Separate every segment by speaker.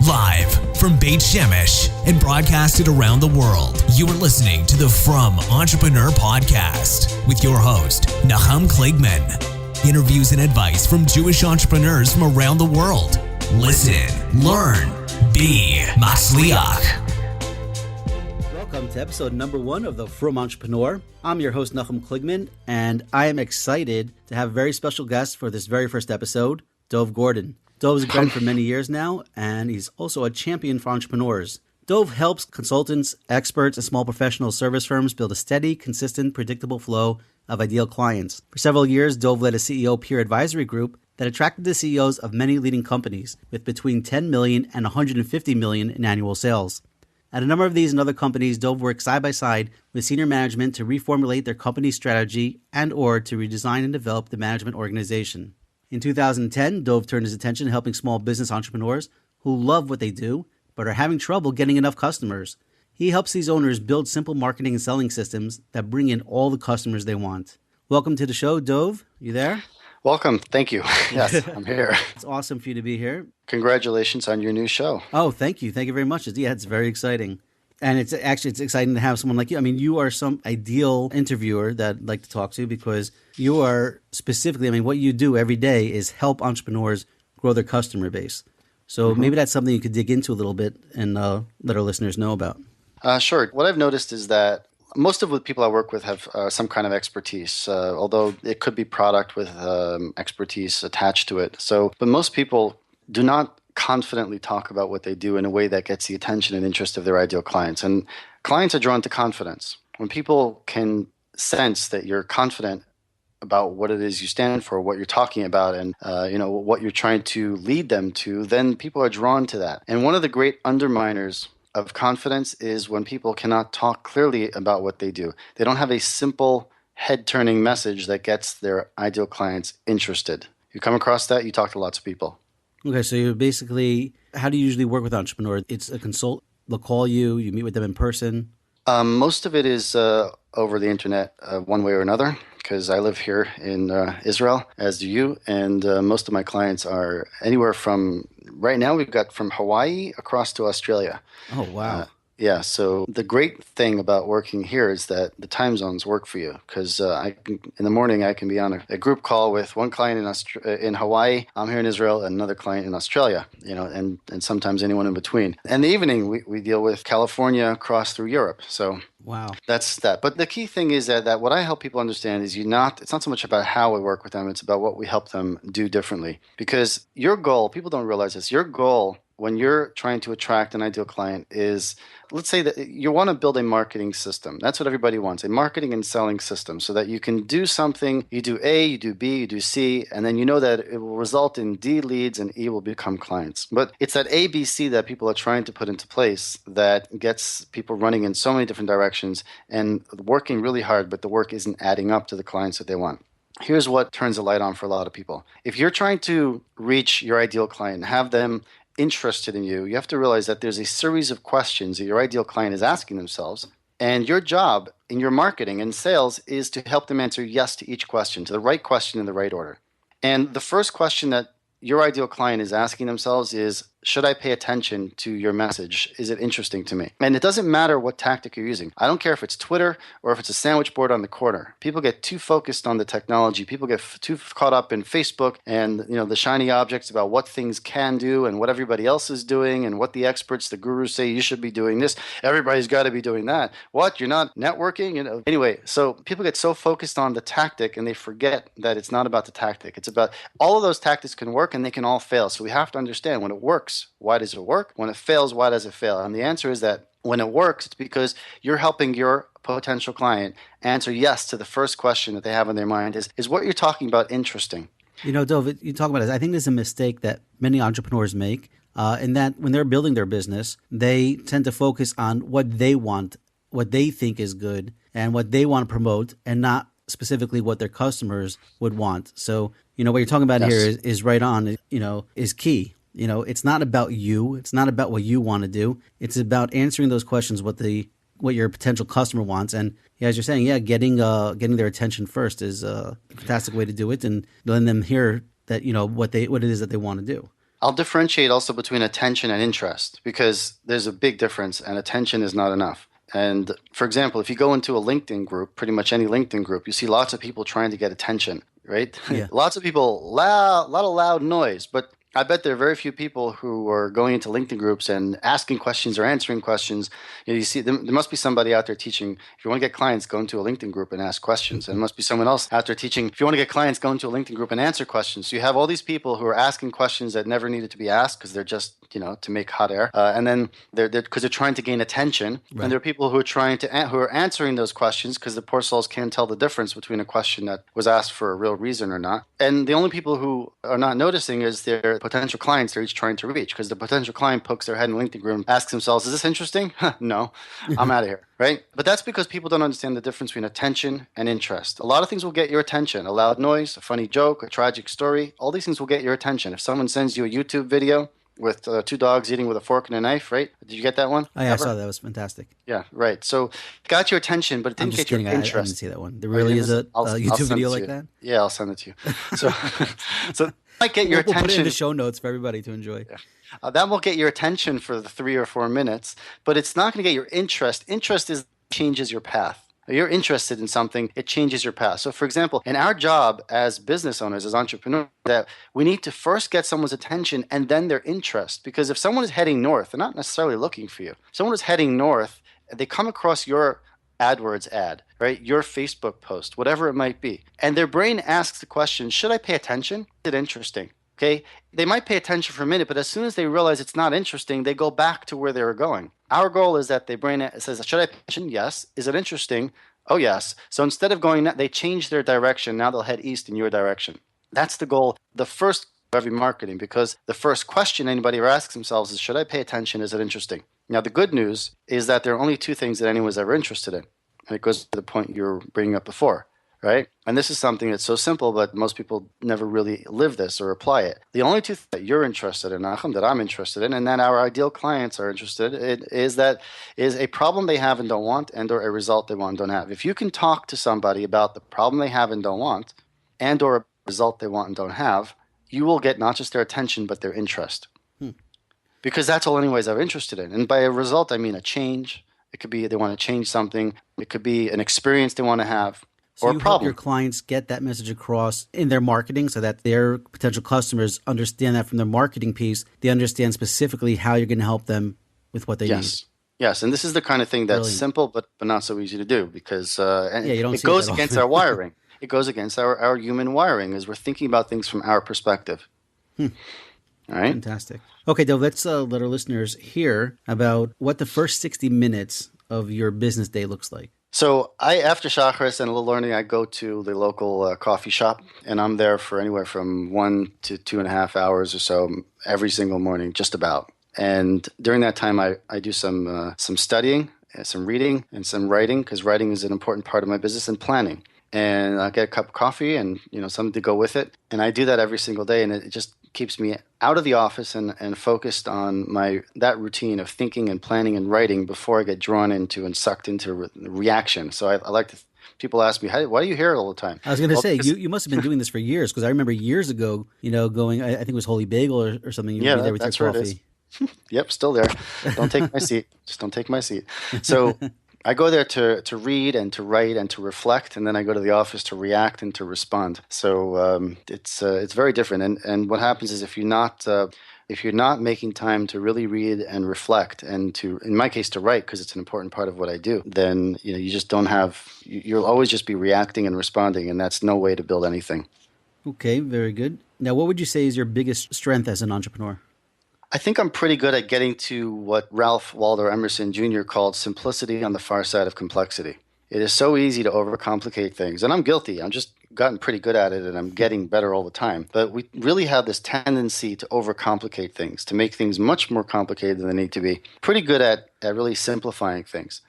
Speaker 1: Live from Beit Shemesh and broadcasted around the world, you are listening to the From Entrepreneur Podcast with your host, Nachum Kligman. Interviews and advice from Jewish entrepreneurs from around the world. Listen, learn, be Matzliach.
Speaker 2: Welcome to episode number 1 of the From Entrepreneur. I'm your host, Nachum Kligman, and I am excited to have a very special guest for this very first episode, Dov Gordon. Dov's a friend for many years now, and he's also a champion for entrepreneurs. Dov helps consultants, experts, and small professional service firms build a steady, consistent, predictable flow of ideal clients. For several years, Dov led a CEO peer advisory group that attracted the CEOs of many leading companies with between 10 million and 150 million in annual sales. At a number of these and other companies, Dov worked side by side with senior management to reformulate their company's strategy and or to redesign and develop the management organization. In 2010, Dov turned his attention to helping small business entrepreneurs who love what they do but are having trouble getting enough customers. He helps these owners build simple marketing and selling systems that bring in all the customers they want. Welcome to the show, Dov. You there?
Speaker 3: Welcome. Thank you. Yes, I'm here.
Speaker 2: It's awesome for you to be here.
Speaker 3: Congratulations on your new show.
Speaker 2: Oh, thank you. Thank you very much. Yeah, it's very exciting. And it's exciting to have someone like you. I mean, you are some ideal interviewer that I'd like to talk to because you are specifically, what you do every day is help entrepreneurs grow their customer base. So maybe that's something you could dig into a little bit and let our listeners know about.
Speaker 3: Sure. What I've noticed is that most of the people I work with have some kind of expertise, although it could be product with expertise attached to it. But most people do not confidently talk about what they do in a way that gets the attention and interest of their ideal clients. And clients are drawn to confidence. When people can sense that you're confident about what it is you stand for, what you're talking about, and what you're trying to lead them to, then people are drawn to that. And one of the great underminers of confidence is when people cannot talk clearly about what they do. They don't have a simple head-turning message that gets their ideal clients interested. You come across that, you talk to lots of people.
Speaker 2: Okay, so you basically, how do you usually work with entrepreneurs? It's a consult, they'll call you, you meet with them in person?
Speaker 3: Most of it is over the internet one way or another, because I live here in Israel, as do you, and most of my clients are anywhere from, right now we've got from Hawaii across to Australia.
Speaker 2: Oh, wow.
Speaker 3: Yeah, so the great thing about working here is that the time zones work for you because in the morning I can be on a group call with one client in Hawaii, I'm here in Israel, and another client in Australia, and sometimes anyone in between. And the evening we deal with California across through Europe. So
Speaker 2: wow,
Speaker 3: that's that. But the key thing is that what I help people understand is it's not so much about how we work with them, it's about what we help them do differently. Because your goal, people don't realize this, your goal when you're trying to attract an ideal client is, let's say that you want to build a marketing system. That's what everybody wants, a marketing and selling system, so that you can do something, you do A, you do B, you do C, and then you know that it will result in D leads and E will become clients. But it's that A, B, C that people are trying to put into place that gets people running in so many different directions and working really hard, but the work isn't adding up to the clients that they want. Here's what turns the light on for a lot of people. If you're trying to reach your ideal client and have them interested in you, you have to realize that there's a series of questions that your ideal client is asking themselves. And your job in your marketing and sales is to help them answer yes to each question, to the right question in the right order. And the first question that your ideal client is asking themselves is, should I pay attention to your message? Is it interesting to me? And it doesn't matter what tactic you're using. I don't care if it's Twitter or if it's a sandwich board on the corner. People get too focused on the technology. People get too caught up in Facebook and the shiny objects about what things can do and what everybody else is doing and what the experts, the gurus say you should be doing this. Everybody's got to be doing that. What? You're not networking? Anyway, so people get so focused on the tactic and they forget that it's not about the tactic. It's about all of those tactics can work and they can all fail. So we have to understand when it works, why does it work? When it fails, why does it fail? And the answer is that when it works, it's because you're helping your potential client answer yes to the first question that they have in their mind is what you're talking about interesting?
Speaker 2: Dov, you talk about this. I think there's a mistake that many entrepreneurs make in that when they're building their business, they tend to focus on what they want, what they think is good, and what they want to promote, and not specifically what their customers would want. So, what you're talking about here is right on, is key. It's not about you. It's not about what you want to do. It's about answering those questions, what your potential customer wants. And as you're saying, getting their attention first is a fantastic way to do it, and letting them hear that what it is that they want to do.
Speaker 3: I'll differentiate also between attention and interest because there's a big difference, and attention is not enough. And for example, if you go into a LinkedIn group, pretty much any LinkedIn group, you see lots of people trying to get attention, right?
Speaker 2: Yeah.
Speaker 3: Lots of people, a lot of loud noise, but I bet there are very few people who are going into LinkedIn groups and asking questions or answering questions. You see, there must be somebody out there teaching. If you want to get clients, go into a LinkedIn group and ask questions. And there must be someone else out there teaching. If you want to get clients, go into a LinkedIn group and answer questions. So you have all these people who are asking questions that never needed to be asked because they're just, to make hot air. And then because they're trying to gain attention. Right. And there are people who are who are answering those questions because the poor souls can't tell the difference between a question that was asked for a real reason or not. And the only people who are not noticing is their potential clients they're each trying to reach, because the potential client pokes their head in the LinkedIn group and asks themselves, is this interesting? No, I'm out of here, right? But that's because people don't understand the difference between attention and interest. A lot of things will get your attention. A loud noise, a funny joke, a tragic story, all these things will get your attention. If someone sends you a YouTube video with two dogs eating with a fork and a knife, right? Did you get that one?
Speaker 2: Oh, yeah, I saw that. It was fantastic.
Speaker 3: Yeah, right. So it got your attention, but it didn't get your interest.
Speaker 2: I didn't see that one. There really is a YouTube video like that?
Speaker 3: Yeah, I'll send it to you. So might get your attention.
Speaker 2: We'll put it in the show notes for everybody to enjoy.
Speaker 3: Yeah. That will get your attention for the 3 or 4 minutes, but it's not going to get your interest. Interest changes your path. You're interested in something, it changes your path. So for example, in our job as business owners, as entrepreneurs, that we need to first get someone's attention and then their interest. Because if someone is heading north, they're not necessarily looking for you. If someone is heading north, they come across your AdWords ad, right? Your Facebook post, whatever it might be. And their brain asks the question, should I pay attention? Is it interesting? Okay. They might pay attention for a minute, but as soon as they realize it's not interesting, they go back to where they were going. Our goal is that the brain says, should I pay attention? Yes. Is it interesting? Oh, yes. So instead of going, they change their direction. Now they'll head east in your direction. That's the goal. The first of every marketing, because the first question anybody ever asks themselves is, should I pay attention? Is it interesting? Now, the good news is that there are only 2 things that anyone's ever interested in. And it goes to the point you were bringing up before, right? And this is something that's so simple, but most people never really live this or apply it. The only 2 things that you're interested in, Nachum, that I'm interested in, and that our ideal clients are interested in, is a problem they have and don't want, and or a result they want and don't have. If you can talk to somebody about the problem they have and don't want, and or a result they want and don't have, you will get not just their attention, but their interest. Because that's all anyways they're interested in. And by a result, I mean a change. It could be they want to change something. It could be an experience they want to have.
Speaker 2: So you help your clients get that message across in their marketing so that their potential customers understand that from their marketing piece. They understand specifically how you're going to help them with what they need.
Speaker 3: Yes, and this is the kind of thing that's simple but not so easy to do because it
Speaker 2: goes
Speaker 3: against our wiring. It goes against our human wiring as we're thinking about things from our perspective. All right?
Speaker 2: Fantastic. Okay, Dov, let's let our listeners hear about what the first 60 minutes of your business day looks like.
Speaker 3: So after Shacharis and a little learning, I go to the local coffee shop, and I'm there for anywhere from 1 to 2.5 hours or so every single morning, just about. And during that time, I do some studying, some reading, and some writing, because writing is an important part of my business, and planning. And I get a cup of coffee and something to go with it. And I do that every single day, and it just keeps me out of the office and focused on that routine of thinking and planning and writing before I get drawn into and sucked into reaction. So I like to. People ask me, why do you hear it all the time?
Speaker 2: I was going to say, you must have been doing this for years, because I remember years ago, going, I think it was Holy Bagel or something. You would be there with your coffee.
Speaker 3: Yep, still there. Don't take my seat. Just don't take my seat. So I go there to read and to write and to reflect, and then I go to the office to react and to respond. So it's very different. And what happens is if you're not making time to really read and reflect, and to, in my case, to write, because it's an important part of what I do, then you just don't have. You'll always just be reacting and responding, and that's no way to build anything.
Speaker 2: Okay, very good. Now, what would you say is your biggest strength as an entrepreneur?
Speaker 3: I think I'm pretty good at getting to what Ralph Waldo Emerson Jr. called simplicity on the far side of complexity. It is so easy to overcomplicate things, and I'm guilty. I'm just gotten pretty good at it, and I'm getting better all the time. But we really have this tendency to overcomplicate things, to make things much more complicated than they need to be. Pretty good at really simplifying things.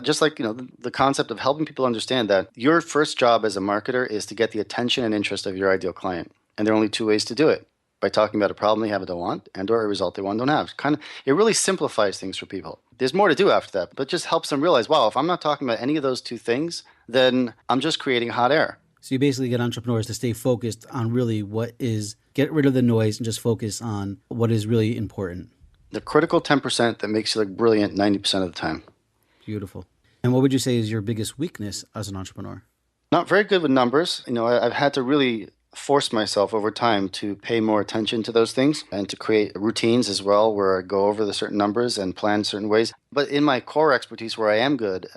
Speaker 3: Just like the concept of helping people understand that your first job as a marketer is to get the attention and interest of your ideal client, and there are only 2 ways to do it. By talking about a problem they have and don't want, and or a result they want and don't have. It really simplifies things for people. There's more to do after that, but just helps them realize, wow, if I'm not talking about any of those 2 things, then I'm just creating hot air.
Speaker 2: So you basically get entrepreneurs to stay focused on really get rid of the noise and just focus on what is really important.
Speaker 3: The critical 10% that makes you look brilliant 90% of the time.
Speaker 2: Beautiful. And what would you say is your biggest weakness as an entrepreneur?
Speaker 3: Not very good with numbers. I've had to really force myself over time to pay more attention to those things and to create routines as well where I go over the certain numbers and plan certain ways. But in my core expertise where I am good,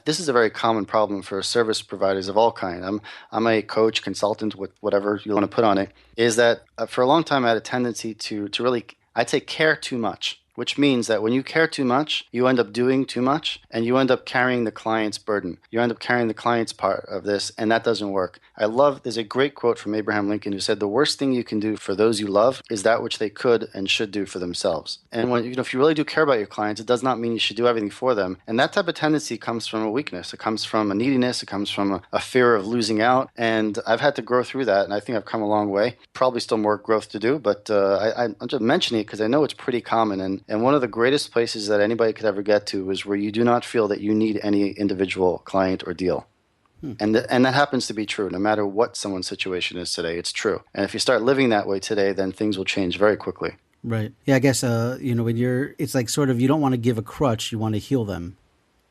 Speaker 3: this is a very common problem for service providers of all kind. I'm a coach, consultant, with whatever you want to put on it, is that for a long time I had a tendency to really, I'd say, care too much. Which means that when you care too much, you end up doing too much, and you end up carrying the client's burden. You end up carrying the client's part of this, and that doesn't work. There's a great quote from Abraham Lincoln who said, the worst thing you can do for those you love is that which they could and should do for themselves. And if you really do care about your clients, it does not mean you should do everything for them. And that type of tendency comes from a weakness. It comes from a neediness. It comes from a fear of losing out. And I've had to grow through that, and I think I've come a long way. Probably still more growth to do, but I'm just mentioning it because I know it's pretty common. And one of the greatest places that anybody could ever get to is where you do not feel that you need any individual client or deal. And that happens to be true no matter what someone's situation is today. It's true. And if you start living that way today, then things will change very quickly.
Speaker 2: Right. Yeah, I guess, it's like sort of you don't want to give a crutch, you want to heal them.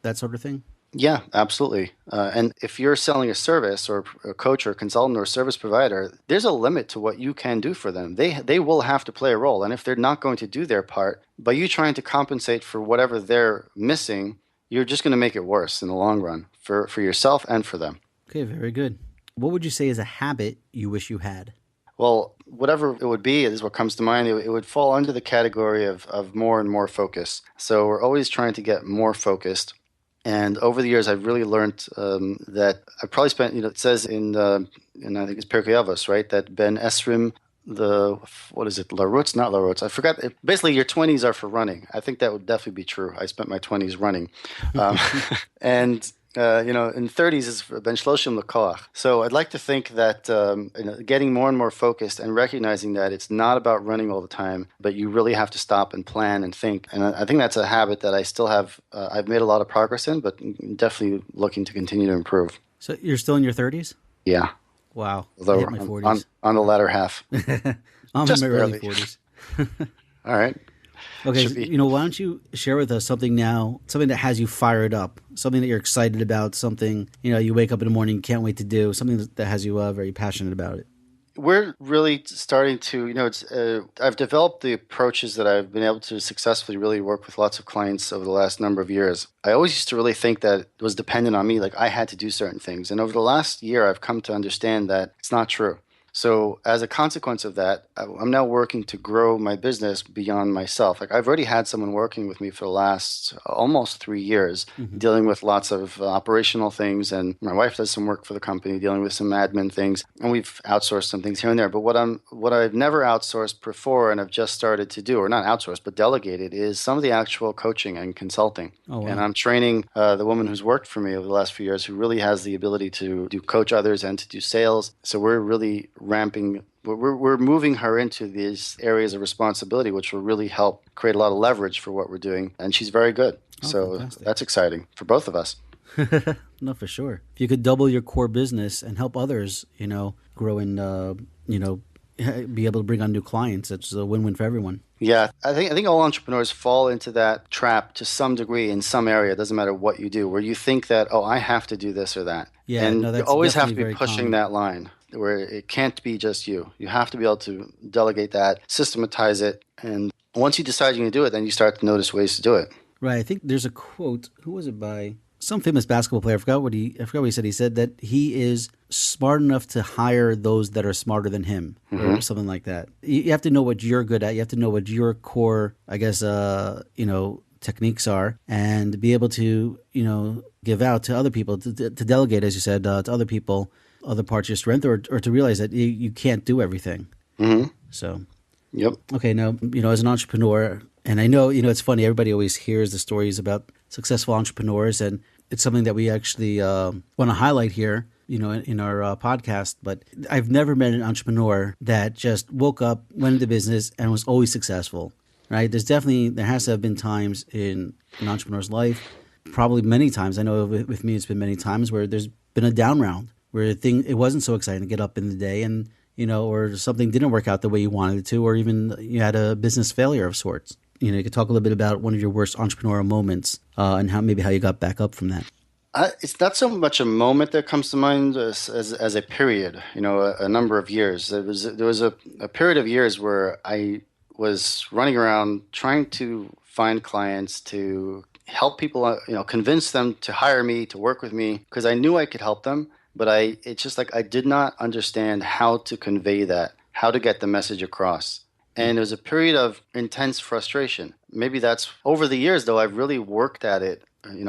Speaker 2: That sort of thing?
Speaker 3: Yeah, absolutely. And if you're selling a service or a coach or a consultant or a service provider, there's a limit to what you can do for them. They will have to play a role. And if they're not going to do their part, by you trying to compensate for whatever they're missing, you're just going to make it worse in the long run for yourself and for them.
Speaker 2: Okay, very good. What would you say is a habit you wish you had?
Speaker 3: Well, whatever it would be is what comes to mind. It would fall under the category of more and more focus. So we're always trying to get more focused. And over the years, I've really learned that I probably spent, it says in I think it's Pirkei Avos, right, that Ben Esrim, Larutz, not Larutz, I forgot. Basically, your 20s are for running. I think that would definitely be true. I spent my 20s running. And in 30s is Ben Shloshim L'Koach. So I'd like to think that getting more and more focused and recognizing that it's not about running all the time, but you really have to stop and plan and think. And I think that's a habit that I still have. I've made a lot of progress in, but definitely looking to continue to improve.
Speaker 2: So you're still in your 30s?
Speaker 3: Yeah.
Speaker 2: Wow.
Speaker 3: Although
Speaker 2: I hit my 40s.
Speaker 3: On the latter half.
Speaker 2: I'm
Speaker 3: Just
Speaker 2: in my early
Speaker 3: barely.
Speaker 2: 40s.
Speaker 3: All right.
Speaker 2: Okay, so, why don't you share with us something that has you fired up, something that you're excited about, something, you wake up in the morning, can't wait to do, something that has you very passionate about it.
Speaker 3: We're really starting to, I've developed the approaches that I've been able to successfully really work with lots of clients over the last number of years. I always used to really think that it was dependent on me, like I had to do certain things. And over the last year, I've come to understand that it's not true. So as a consequence of that, I'm now working to grow my business beyond myself. Like I've already had someone working with me for the last almost 3 years, dealing with lots of operational things. And my wife does some work for the company, dealing with some admin things. And we've outsourced some things here and there. But what I've never outsourced before and I've just started to do, or not outsourced, but delegated, is some of the actual coaching and consulting. Oh, wow. And I'm training the woman who's worked for me over the last few years who really has the ability to coach others and to do sales. So we're really we're moving her into these areas of responsibility, which will really help create a lot of leverage for what we're doing. And she's very good. So fantastic. That's exciting for both of us.
Speaker 2: No, for sure. If you could double your core business and help others, grow and, be able to bring on new clients, it's a win-win for everyone.
Speaker 3: Yeah, I think all entrepreneurs fall into that trap to some degree in some area. It doesn't matter what you do, where you think that, I have to do this or that.
Speaker 2: Yeah,
Speaker 3: and
Speaker 2: that's
Speaker 3: you always have to be
Speaker 2: very
Speaker 3: pushing
Speaker 2: common.
Speaker 3: that line where it can't be just you. You have to be able to delegate that, systematize it, and once you decide you're going to do it, then you start to notice ways to do it.
Speaker 2: Right. I think there's a quote. Who was it by? Some famous basketball player. I forgot what he said. He said that he is smart enough to hire those that are smarter than him, or something like that. You have to know what you're good at. You have to know what your core, I guess, techniques are, and be able to, give out to other people, to delegate, as you said, to other people, other parts of your strength, or to realize that you can't do everything. Mm-hmm. So,
Speaker 3: yep.
Speaker 2: Okay, now, as an entrepreneur, and I know, it's funny, everybody always hears the stories about successful entrepreneurs, and it's something that we actually want to highlight here, in our podcast. But I've never met an entrepreneur that just woke up, went into business, and was always successful, right? There has to have been times in an entrepreneur's life, probably many times. I know with me it's been many times where there's been a down round, where it wasn't so exciting to get up in the day and, or something didn't work out the way you wanted it to, or even you had a business failure of sorts. You could talk a little bit about one of your worst entrepreneurial moments and how you got back up from that.
Speaker 3: It's not so much a moment that comes to mind as a period, a number of years. There was a period of years where I was running around trying to find clients, to help people, convince them to hire me, to work with me, because I knew I could help them. But it's just like I did not understand how to convey that, how to get the message across. And it was a period of intense frustration. Maybe that's over the years, though, I've really worked at it,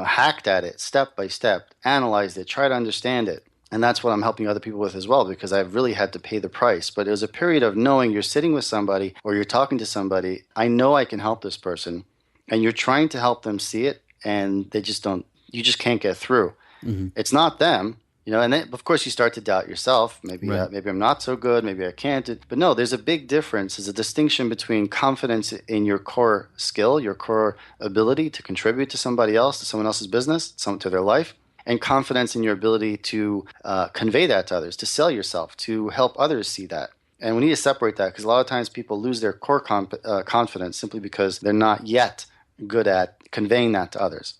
Speaker 3: hacked at it step by step, analyzed it, tried to understand it. And that's what I'm helping other people with as well, because I've really had to pay the price. But it was a period of knowing you're sitting with somebody or you're talking to somebody. I know I can help this person, and you're trying to help them see it, and they just don't. You just can't get through. Mm-hmm. It's not them. And then, of course, you start to doubt yourself. Maybe maybe I'm not so good. Maybe I can't. But no, there's a big difference. There's a distinction between confidence in your core skill, your core ability to contribute to somebody else, to someone else's business, to their life, and confidence in your ability to convey that to others, to sell yourself, to help others see that. And we need to separate that, because a lot of times people lose their core confidence simply because they're not yet good at conveying that to others.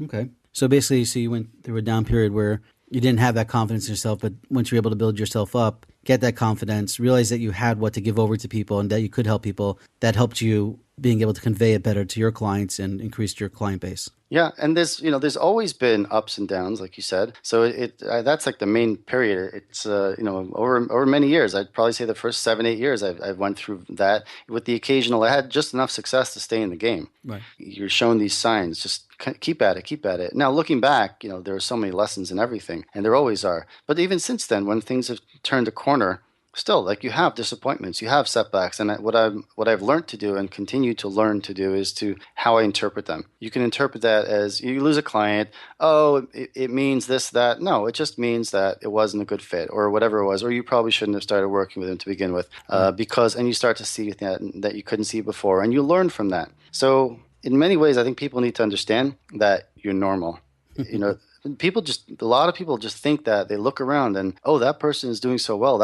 Speaker 2: Okay. So basically, you went through a down period where you didn't have that confidence in yourself, but once you're able to build yourself up, get that confidence, realize that you had what to give over to people and that you could help people, that helped you being able to convey it better to your clients and increase your client base.
Speaker 3: Yeah, and there's always been ups and downs, like you said. So that's like the main period. It's over many years. I'd probably say the first 7-8 years I went through that with the occasional. I had just enough success to stay in the game. Right. You're showing these signs. Just keep at it. Now looking back, there are so many lessons in everything, and there always are. But even since then, when things have turned a corner, still, like, you have disappointments, you have setbacks, and what I've learned to do and continue to learn to do is to how I interpret them. You can interpret that as you lose a client. Oh, it means this, that. No, it just means that it wasn't a good fit, or whatever it was, or you probably shouldn't have started working with him to begin with, and you start to see that you couldn't see before, and you learn from that. So in many ways, I think people need to understand that you're normal. A lot of people just think that they look around and, oh, that person is doing so well,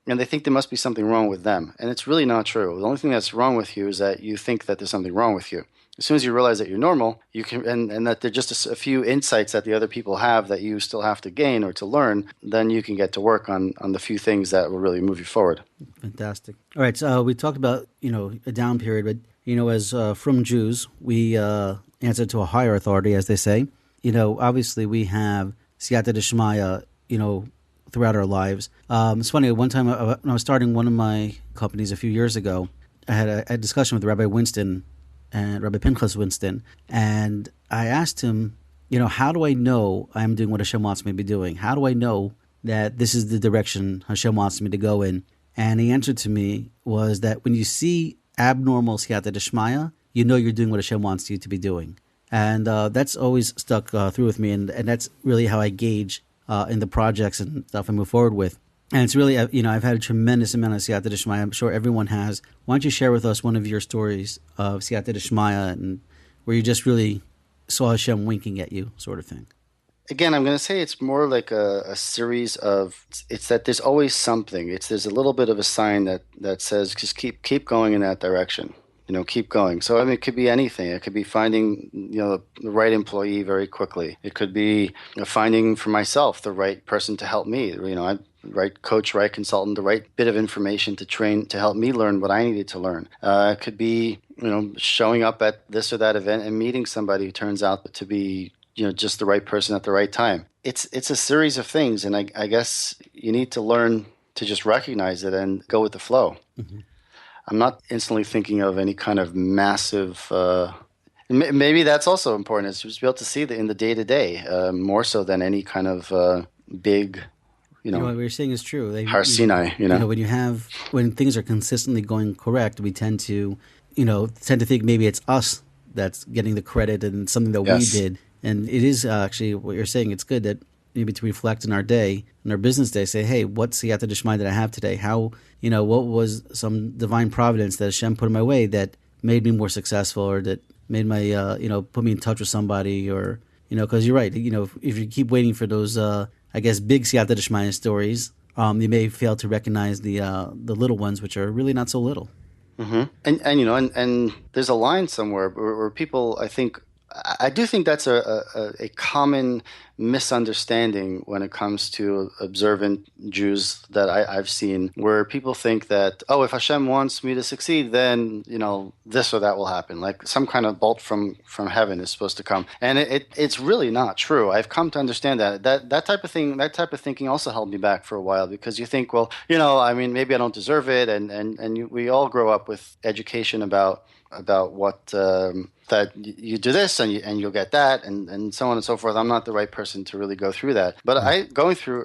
Speaker 3: and they think there must be something wrong with them. And it's really not true. The only thing that's wrong with you is that you think that there's something wrong with you. As soon as you realize that you're normal, you can, and that there are just a few insights that the other people have that you still have to gain or to learn, then you can get to work on the few things that will really move you forward.
Speaker 2: Fantastic. All right, so we talked about, a down period, but, as from Jews, we answer to a higher authority, as they say. Obviously we have siyata d'shmaya, throughout our lives. It's funny, one time when I was starting one of my companies a few years ago, I had a discussion with Rabbi Winston and Rabbi Pinchas Winston, and I asked him, how do I know I'm doing what Hashem wants me to be doing? How do I know that this is the direction Hashem wants me to go in? And the answer to me was that when you see abnormal siyata d'shmaya, you know you're doing what Hashem wants you to be doing. And that's always stuck through with me, and that's really how I gauge in the projects and stuff I move forward with. And it's really, I've had a tremendous amount of siyata d'shmaya. I'm sure everyone has. Why don't you share with us one of your stories of siyata d'shmaya and where you just really saw Hashem winking at you, sort of thing?
Speaker 3: Again, I'm going to say it's more like a series of, it's that there's always something. There's a little bit of a sign that says just keep going in that direction. Keep going. So, it could be anything. It could be finding, the right employee very quickly. It could be finding for myself the right person to help me. Right coach, right consultant, the right bit of information to train to help me learn what I needed to learn. It could be, showing up at this or that event and meeting somebody who turns out to be, just the right person at the right time. It's a series of things, and I guess you need to learn to just recognize it and go with the flow. Mm-hmm. I'm not instantly thinking of any kind of massive. Maybe that's also important. Is just be able to see in the day-to-day more so than any kind of big.
Speaker 2: What you're saying is true.
Speaker 3: Har Sinai.
Speaker 2: When things are consistently going correct, we tend to think maybe it's us that's getting the credit and something that we did. And it is actually what you're saying. It's good that maybe to reflect in our day, in our business day, say, hey, what siyata d'shmaya that I have today? How, what was some divine providence that Hashem put in my way that made me more successful, or that made my, put me in touch with somebody, or, because you're right. If you keep waiting for those I guess, big Siyata D'Shmaya stories, you may fail to recognize the little ones, which are really not so little.
Speaker 3: Mm-hmm. And there's a line somewhere where people, I do think that's a common misunderstanding when it comes to observant Jews that I've seen, where people think that, oh, if Hashem wants me to succeed, then, this or that will happen. Like some kind of bolt from heaven is supposed to come. And it's really not true. I've come to understand that type of thinking also held me back for a while, because you think, well, maybe I don't deserve it. And we all grow up with education about what that you do this and you'll get that and so on and so forth. I'm not the right person to really go through that. But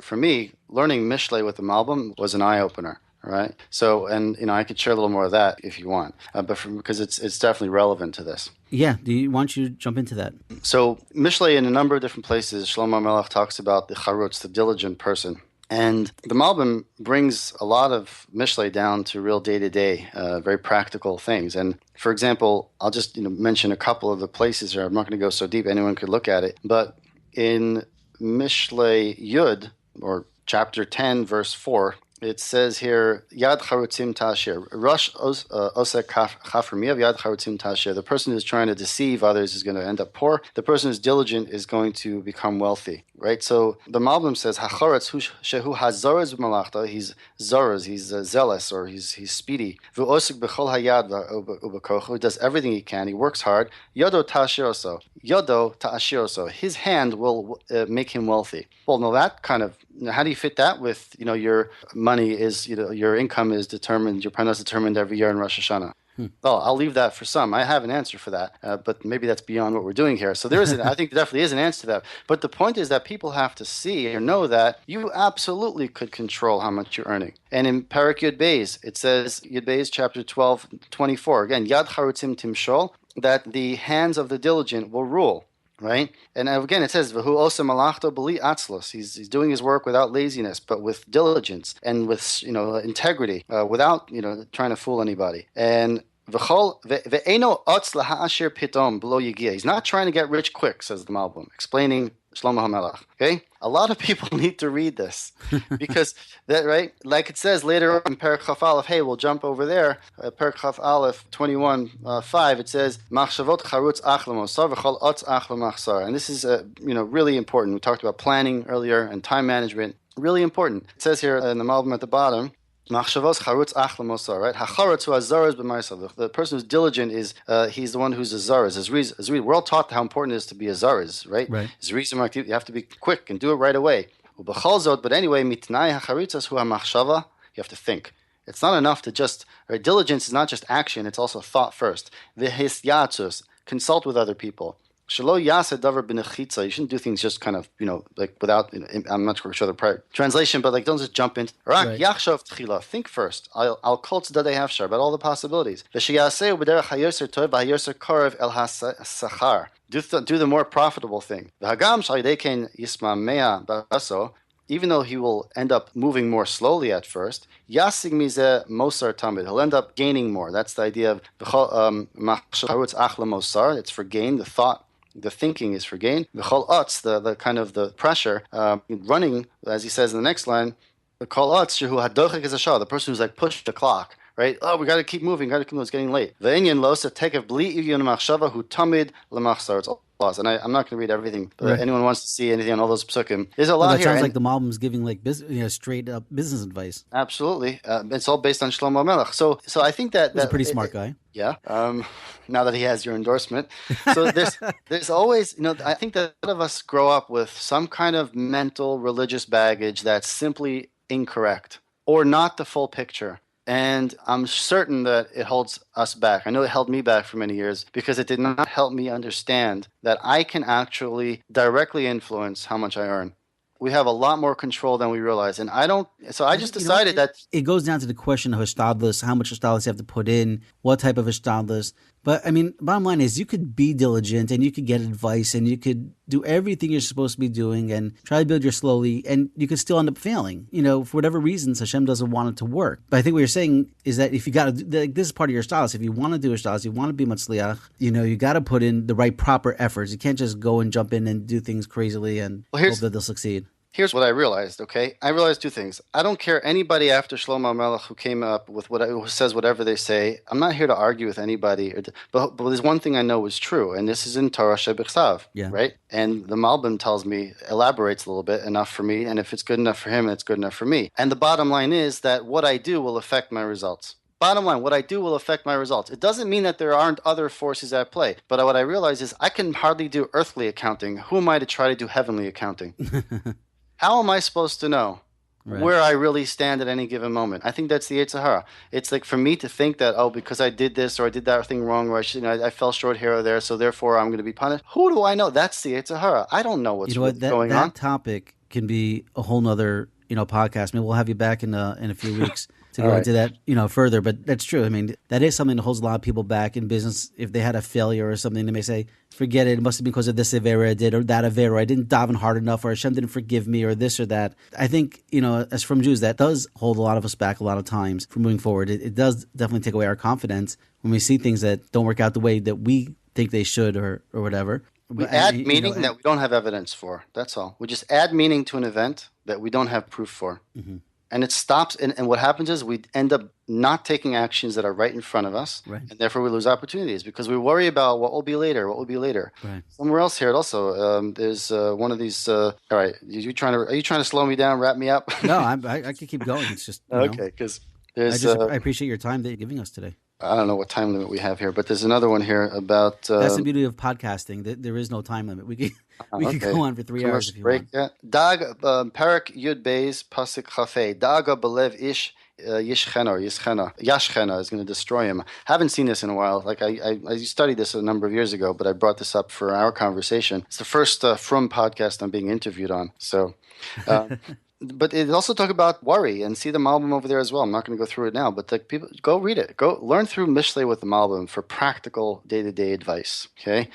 Speaker 3: for me, learning Mishlei with the Malbim was an eye-opener. Right. So, I could share a little more of that if you want, because it's definitely relevant to this.
Speaker 2: Yeah. Why don't you jump into that?
Speaker 3: So, Mishlei, in a number of different places, Shlomo Melech talks about the charutz, the diligent person. And the Malbim brings a lot of Mishlei down to real day-to-day, very practical things. And for example, I'll just mention a couple of the places here. I'm not going to go so deep. Anyone could look at it. But in Mishlei Yud, or chapter 10, verse 4, it says here, Yad charutzim tashir. Rosh osek chafrmiyav Yad charutzim tashir. The person who's trying to deceive others is going to end up poor. The person who's diligent is going to become wealthy. Right? So the Malbim says, Hacharetz shehu hazoraz b'malachta. He's zoraz, he's zealous, or he's speedy. V'osek b'chol hayad u'b'kocho. He does everything he can. He works hard. Yodo ta'ashiroso. Yodo ta'ashiroso. His hand will make him wealthy. Well, no, that kind of, how do you fit that with, your money is, your income is determined, your parnasa is determined every year in Rosh Hashanah? Well, I'll leave that for some. I have an answer for that, but maybe that's beyond what we're doing here. So I think there definitely is an answer to that. But the point is that people have to see or know that you absolutely could control how much you're earning. And in Parak Yud Beis, it says, Yud Beis, chapter 12, 24, again, Yad charutzim timshol, that the hands of the diligent will rule. Right? And again, it says, V'hu osa malachto b'li atzlos. He's doing his work without laziness, but with diligence and with, integrity, without, trying to fool anybody. And ve'eno otz laha'ashir pitom below yigia. He's not trying to get rich quick, says the Malbim, explaining Shlomo HaMelech. Okay? A lot of people need to read this because that, right? Like it says later in Perek Chaf Aleph, hey, we'll jump over there. Perek Chaf Aleph 21:5. It says Machshavot charutz ach lemosar v'chol otz ach lemachsar. And this is really important. We talked about planning earlier and time management. Really important. It says here in the Malbim at the bottom, Machshavos charutz ach lemosar, right? Hacharutz hu azaraz b'ma'asav. The person who's diligent is he's the one who's a zaraz. We're all taught how important it is to be a zaraz, right? Right. You have to be quick and do it right away. But anyway, mitnai hacharitzas hu hamachshava. You have to think. It's not enough to just, right? Diligence is not just action; it's also thought first. V'hisyatzus, consult with other people. Shelo yaseh davar b'nechitza. You shouldn't do things just kind of, like without. I'm not sure the translation, but like don't just jump in. Right. Yachshav tchila. Think first. I'll kol tzadei hafshar about all the possibilities. V'sheyaseh b'derech hayoser tov v'hayoser karev el hasachar. Do the more profitable thing. V'hagam shalidei ken yisma mea ba'aso. Even though he will end up moving more slowly at first, yasig mizeh mosar tamid. He'll end up gaining more. That's the idea of machshavutz achla mosar. It's for gain. The thought. The thinking is for gain. V'chol otz, the kind of the pressure, running, as he says in the next line, the kol otz shehu hadochek ezashah, the person who's like pushed the clock, right? Oh, we got to keep moving. It's getting late. V'inyan losa tekev bli iyun machshava hu tamid lemachsar. It's laws, and I'm not going to read everything. But right. Anyone wants to see anything on all those psukim, there's a lot
Speaker 2: that
Speaker 3: here.
Speaker 2: Sounds like the Malbim's giving like straight up business advice.
Speaker 3: Absolutely, it's all based on Shlomo Melech. So I think that's
Speaker 2: a pretty smart guy.
Speaker 3: Yeah. Now that he has your endorsement, so there's always, I think that a lot of us grow up with some kind of mental religious baggage that's simply incorrect or not the full picture. And I'm certain that it holds us back. I know it held me back for many years because it did not help me understand that I can actually directly influence how much I earn. We have a lot more control than we realize. And I just decided that...
Speaker 2: It goes down to the question of hishtadlus, how much hishtadlus you have to put in, what type of hishtadlus. But, bottom line is you could be diligent and you could get advice and you could do everything you're supposed to be doing and try to build your slowly, and you could still end up failing. For whatever reasons, Hashem doesn't want it to work. But I think what you're saying is that if you got to, this is part of your hishtadlus. If you want to do hishtadlus, you want to be matzliach, you got to put in the right proper efforts. You can't just go and jump in and do things crazily and hope that they'll succeed.
Speaker 3: Here's what I realized, okay? I realized two things. I don't care anybody after Shlomo Melech who came up with who says whatever they say. I'm not here to argue with anybody. But there's one thing I know is true, and this is in Torah Shebichsav, right? And the Malbim tells me, elaborates a little bit, enough for me, and if it's good enough for him, it's good enough for me. And the bottom line is that what I do will affect my results. Bottom line, what I do will affect my results. It doesn't mean that there aren't other forces at play. But what I realize is I can hardly do earthly accounting. Who am I to try to do heavenly accounting? How am I supposed to know where I really stand at any given moment? I think that's the Yetzer Hara. It's like for me to think that, because I did this or I did that thing wrong, or I fell short here or there, so therefore I'm going to be punished. Who do I know? That's the Yetzer Hara. I don't know what's going on.
Speaker 2: That topic can be a whole nother podcast. Maybe we'll have you back in a few weeks to go into that further. But that's true. I mean, that is something that holds a lot of people back in business. If they had a failure or something, they may say, forget it. It must have been because of this avera I did, or that avera. I didn't daven hard enough, or Hashem didn't forgive me, or this or that. I think, as from Jews, that does hold a lot of us back a lot of times from moving forward. It does definitely take away our confidence when we see things that don't work out the way that we think they should or whatever.
Speaker 3: We add meaning that we don't have evidence for. That's all. We just add meaning to an event that we don't have proof for. Mm-hmm. And it stops. And what happens is we end up not taking actions that are right in front of us. Right. And therefore we lose opportunities because we worry about what will be later, Right. Somewhere else here also, there's one of these. All right. Are you trying to slow me down, wrap me up?
Speaker 2: No, I can keep going. It's just.
Speaker 3: Okay. Because there's.
Speaker 2: I appreciate your time that you're giving us today.
Speaker 3: I don't know what time limit we have here, but there's another one here about...
Speaker 2: That's the beauty of podcasting. There is no time limit. We could go on for 3 hours if you want.
Speaker 3: Dag Parak Yud Beis Pasuk Chafei. Daga Belev Ish Yashchena is going to destroy him. Haven't seen this in a while. Like I studied this a number of years ago, but I brought this up for our conversation. It's the first From podcast I'm being interviewed on. So... But it also talk about worry, and see the Malbim over there as well. I'm not going to go through it now, but people go read it. Go learn through Mishlei with the Malbim for practical day-to-day advice. Okay,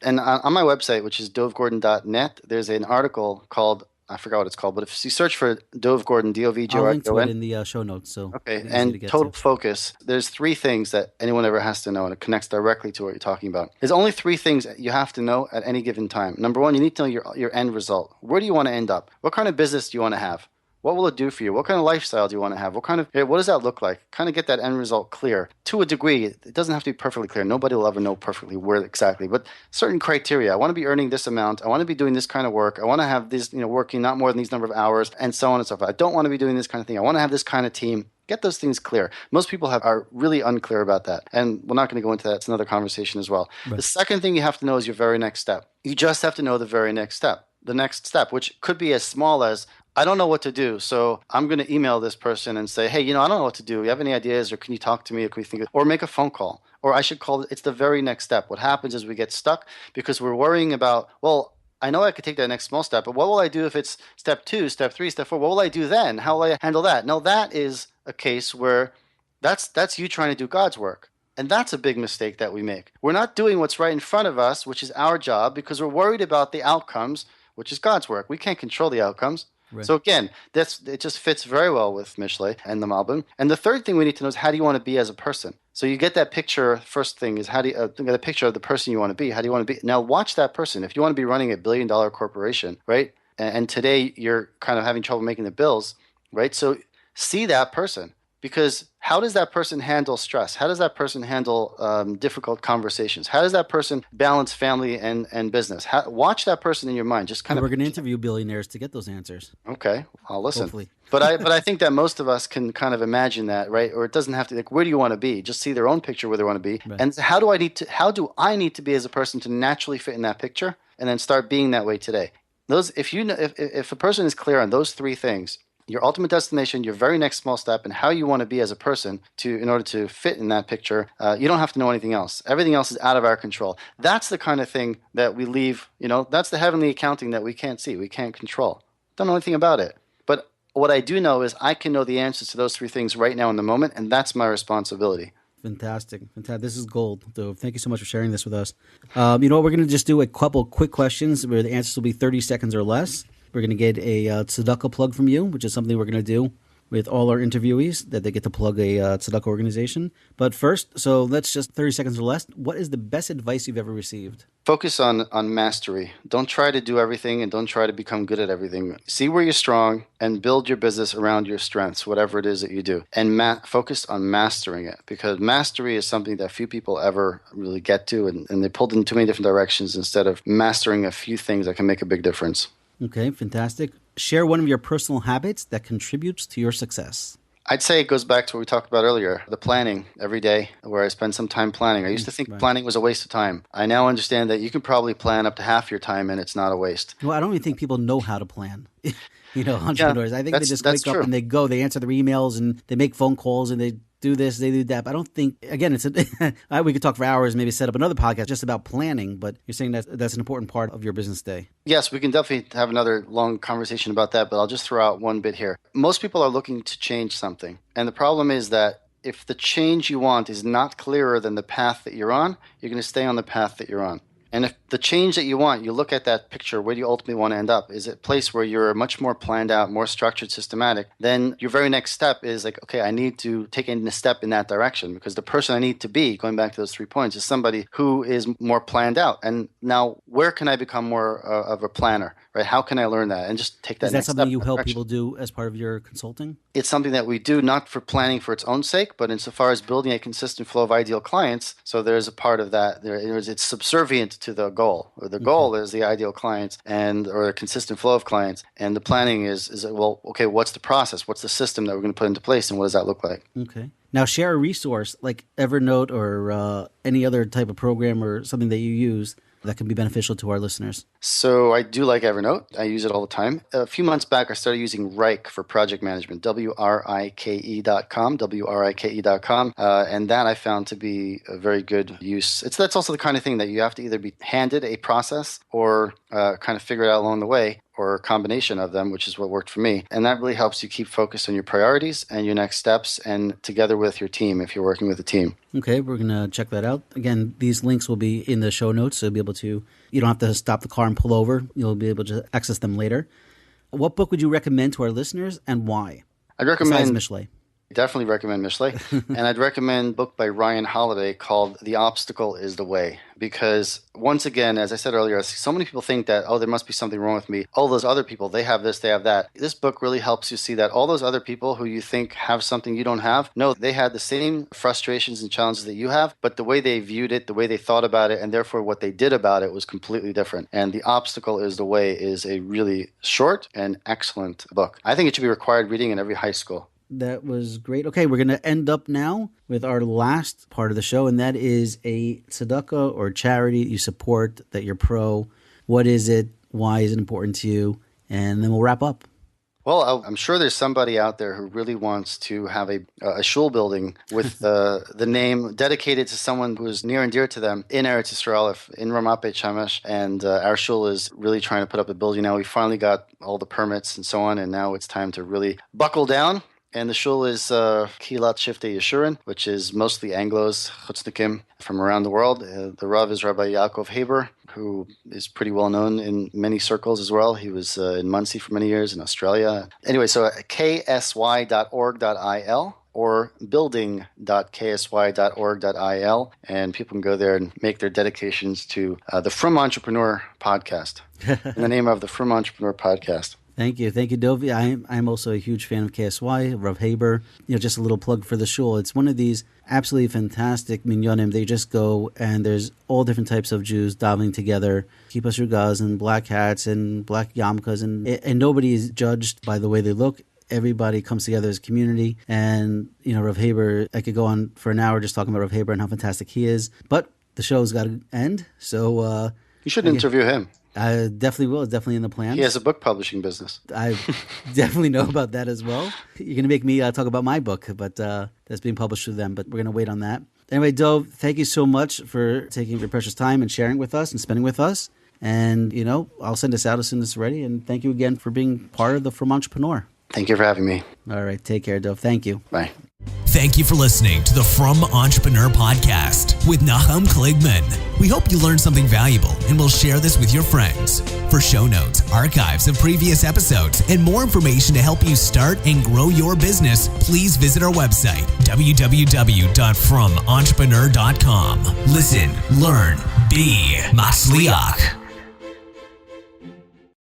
Speaker 3: and on my website, which is dovgordon.net, there's an article called, I forgot what it's called, but if you search for Dov Gordon, D-O-V-G-O-R-D-O-N.
Speaker 2: I'll link to it in the show notes. So
Speaker 3: okay, and total focus. There's 3 things that anyone ever has to know, and it connects directly to what you're talking about. There's only 3 things you have to know at any given time. Number 1, you need to know your end result. Where do you want to end up? What kind of business do you want to have? What will it do for you? What kind of lifestyle do you want to have? What does that look like? Kind of get that end result clear. To a degree, it doesn't have to be perfectly clear. Nobody will ever know perfectly where exactly, but certain criteria. I want to be earning this amount. I want to be doing this kind of work. I want to have this, working not more than these number of hours, and so on and so forth. I don't want to be doing this kind of thing. I want to have this kind of team. Get those things clear. Most people are really unclear about that. And we're not going to go into that. It's another conversation as well. Right. The second thing you have to know is your very next step. You just have to know the very next step. The next step, which could be as small as, I don't know what to do, so I'm going to email this person and say, hey, I don't know what to do. You have any ideas, or can you talk to me, or can we think, or make a phone call, or I should call. It's the very next step. What happens is we get stuck because we're worrying about, well, I know I could take that next small step, but what will I do if it's step 2, step 3, step 4? What will I do then? How will I handle that? No, that is a case where that's you trying to do God's work. And that's a big mistake that we make. We're not doing what's right in front of us, which is our job, because we're worried about the outcomes, which is God's work. We can't control the outcomes. Right. So again, it just fits very well with Mishlei and the Malbim. And the third thing we need to know is, how do you want to be as a person? So you get that picture. First thing is, how do you get a picture of the person you want to be? How do you want to be? Now watch that person. If you want to be running $1 billion corporation, right? And today you're kind of having trouble making the bills, right? So see that person. Because how does that person handle stress? How does that person handle difficult conversations? How does that person balance family and business? Watch that person in your mind. Just kind of.
Speaker 2: We're going to interview billionaires to get those answers.
Speaker 3: Okay, I'll listen.
Speaker 2: Hopefully.
Speaker 3: But I think that most of us can kind of imagine that, right? Or it doesn't have to. Like, where do you want to be? Just see their own picture where they want to be. Right. And how do I need to be as a person to naturally fit in that picture, and then start being that way today? If a person is clear on those 3 things. Your ultimate destination, your very next small step, and how you want to be as a person in order to fit in that picture, you don't have to know anything else. Everything else is out of our control. That's the kind of thing that we leave, that's the heavenly accounting that we can't see, we can't control. Don't know anything about it. But what I do know is I can know the answers to those 3 things right now in the moment, and that's my responsibility.
Speaker 2: Fantastic. This is gold, Dov. Thank you so much for sharing this with us. We're going to just do a couple quick questions where the answers will be 30 seconds or less. We're going to get a tzedakah plug from you, which is something we're going to do with all our interviewees that they get to plug a tzedakah organization. But first, so let's just 30 seconds or less. What is the best advice you've ever received?
Speaker 3: Focus on mastery. Don't try to do everything and don't try to become good at everything. See where you're strong and build your business around your strengths, whatever it is that you do. And focus on mastering it, because mastery is something that few people ever really get to, and they pulled in too many different directions instead of mastering a few things that can make a big difference.
Speaker 2: Okay, fantastic. Share one of your personal habits that contributes to your success.
Speaker 3: I'd say it goes back to what we talked about earlier, the planning every day, where I spend some time planning. I used to think planning was a waste of time. I now understand that you can probably plan up to half your time and it's not a waste.
Speaker 2: Well, I don't even think people know how to plan. Entrepreneurs. I think they just wake
Speaker 3: true.
Speaker 2: up and they go, they answer their emails and they make phone calls and they do this, they do that. But I don't think, again, we could talk for hours, maybe set up another podcast just about planning, but you're saying that's an important part of your business day.
Speaker 3: Yes, we can definitely have another long conversation about that, but I'll just throw out one bit here. Most people are looking to change something, and the problem is that if the change you want is not clearer than the path that you're on, you're going to stay on the path that you're on. And if the change that you want, you look at that picture, where do you ultimately want to end up? Is it a place where you're much more planned out, more structured, systematic? Then your very next step is like, okay, I need to take a step in that direction, because the person I need to be, going back to those 3 points, is somebody who is more planned out. And now where can I become more of a planner, right? How can I learn that? And just take that next step.
Speaker 2: Is that something you help people do as part of your consulting?
Speaker 3: It's something that we do, not for planning for its own sake, but insofar as building a consistent flow of ideal clients. So there's a part of that. It's subservient to the goal. Or the goal is the ideal clients or a consistent flow of clients. And the planning is well, okay, what's the process? What's the system that we're going to put into place? And what does that look like?
Speaker 2: Okay. Now share a resource like Evernote or any other type of program or something that you use that can be beneficial to our listeners.
Speaker 3: So I do like Evernote. I use it all the time. A few months back, I started using Wrike for project management, WRIKE.com. And that I found to be a very good use. That's also the kind of thing that you have to either be handed a process or kind of figure it out along the way, or a combination of them, which is what worked for me. And that really helps you keep focused on your priorities and your next steps, and together with your team if you're working with a team.
Speaker 2: Okay, we're going to check that out. Again, these links will be in the show notes, so you'll be able to, you don't have to stop the car and pull over. You'll be able to access them later. What book would you recommend to our listeners and why?
Speaker 3: I'd recommend
Speaker 2: Mishlei.
Speaker 3: Definitely recommend Mishlei. And I'd recommend a book by Ryan Holiday called The Obstacle is the Way. Because once again, as I said earlier, so many people think that, there must be something wrong with me. All those other people, they have this, they have that. This book really helps you see that all those other people who you think have something you don't have, no, they had the same frustrations and challenges that you have, but the way they viewed it, the way they thought about it, and therefore what they did about it was completely different. And The Obstacle is the Way is a really short and excellent book. I think it should be required reading in every high school.
Speaker 2: That was great. Okay, we're going to end up now with our last part of the show, and that is a tzedakah or charity you support that you're pro. What is it? Why is it important to you? And then we'll wrap up.
Speaker 3: Well, I'm sure there's somebody out there who really wants to have a shul building with the name dedicated to someone who is near and dear to them in Eretz Yisrael, in Ramat Beit Shemesh. And our shul is really trying to put up a building now. We finally got all the permits and so on, and now it's time to really buckle down. And the shul is Kilat Shiftei Yeshurun, which is mostly Anglos, Chutznikim from around the world. The Rav is Rabbi Yaakov Haber, who is pretty well known in many circles as well. He was in Muncie for many years in Australia. Anyway, so ksy.org.il or building.ksy.org.il, and people can go there and make their dedications to the From Entrepreneur podcast, in the name of the From Entrepreneur podcast.
Speaker 2: Thank you, Dov. I'm also a huge fan of KSY, Rav Haber. Just a little plug for the shul. It's one of these absolutely fantastic minyanim. They just go and there's all different types of Jews davening together, kippah shrugas and black hats and black yarmulkes, and nobody is judged by the way they look. Everybody comes together as a community, and Rav Haber. I could go on for an hour just talking about Rav Haber and how fantastic he is, but the show's got to end. So
Speaker 3: you should interview him.
Speaker 2: I definitely will. It's definitely in the plan.
Speaker 3: He has a book publishing business.
Speaker 2: I definitely know about that as well. You're going to make me talk about my book, but that's being published through them. But we're going to wait on that. Anyway, Dov, thank you so much for taking your precious time and sharing with us and spending with us. And, I'll send this out as soon as it's ready. And thank you again for being part of the From Entrepreneur.
Speaker 3: Thank you for having me.
Speaker 2: All right. Take care, Dov. Thank you.
Speaker 3: Bye.
Speaker 1: Thank you for listening to the From Entrepreneur podcast with Nahum Kligman. We hope you learned something valuable and will share this with your friends. For show notes, archives of previous episodes, and more information to help you start and grow your business, please visit our website, www.fromentrepreneur.com. Listen, learn, be Matzliach.